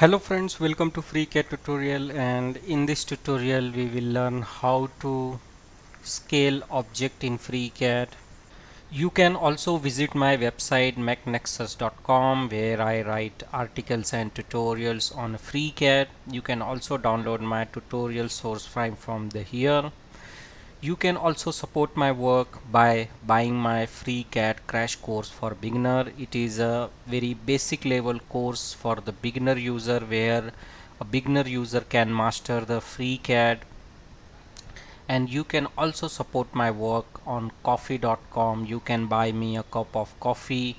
Hello friends, welcome to FreeCAD tutorial, and in this tutorial we will learn how to scale object in FreeCAD. You can also visit my website mechnexus.com where I write articles and tutorials on FreeCAD. You can also download my tutorial source file from here. You can also support my work by buying my FreeCAD crash course for beginner. It is a very basic level course for the beginner user where a beginner user can master the FreeCAD. And you can also support my work on coffee.com. You can buy me a cup of coffee.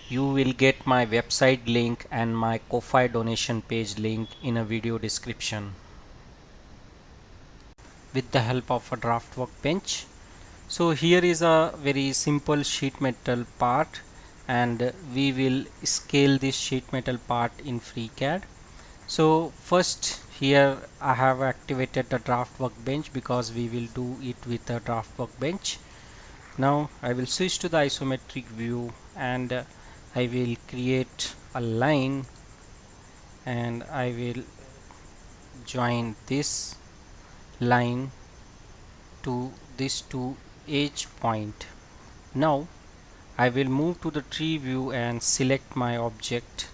You will get my website link and my Ko-Fi donation page link in a video description. With the help of a draft workbench, so here is a very simple sheet metal part, and we will scale this sheet metal part in FreeCAD. So first here I have activated the draft workbench because we will do it with the draft workbench. Now I will switch to the isometric view, and I will create a line, and I will join this line to this two edge point. Now I will move to the tree view and select my object.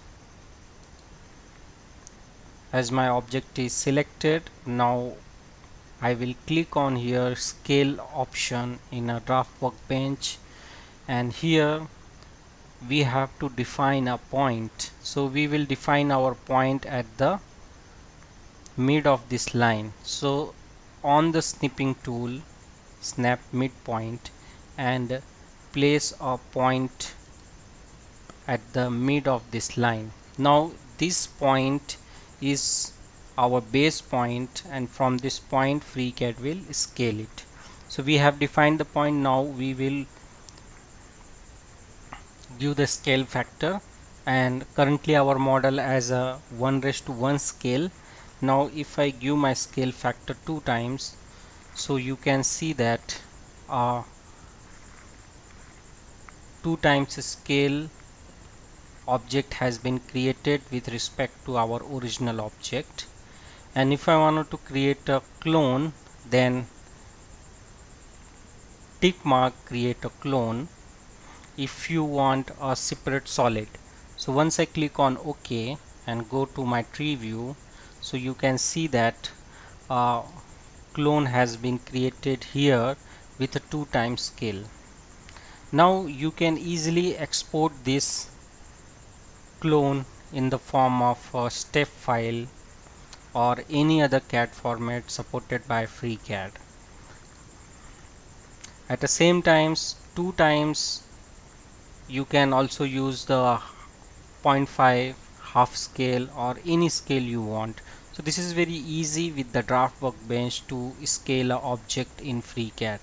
As my object is selected, now I will click on here scale option in a draft workbench, and here we have to define a point. So we will define our point at the mid of this line. So on the snipping tool, snap midpoint and place a point at the mid of this line. Now this point is our base point, and from this point FreeCAD will scale it. So we have defined the point. Now we will give the scale factor, and currently our model as a 1:1 scale. Now if I give my scale factor 2 times, so you can see that 2 times scale object has been created with respect to our original object. And if I wanted to create a clone, then tick mark create a clone if you want a separate solid. So once I click on OK and go to my tree view, so you can see that a clone has been created here with a 2 times scale. Now you can easily export this clone in the form of a step file or any other CAD format supported by FreeCAD. At the same times, 2 times you can also use the 0.5, half scale, or any scale you want. So this is very easy with the draft workbench to scale an object in FreeCAD.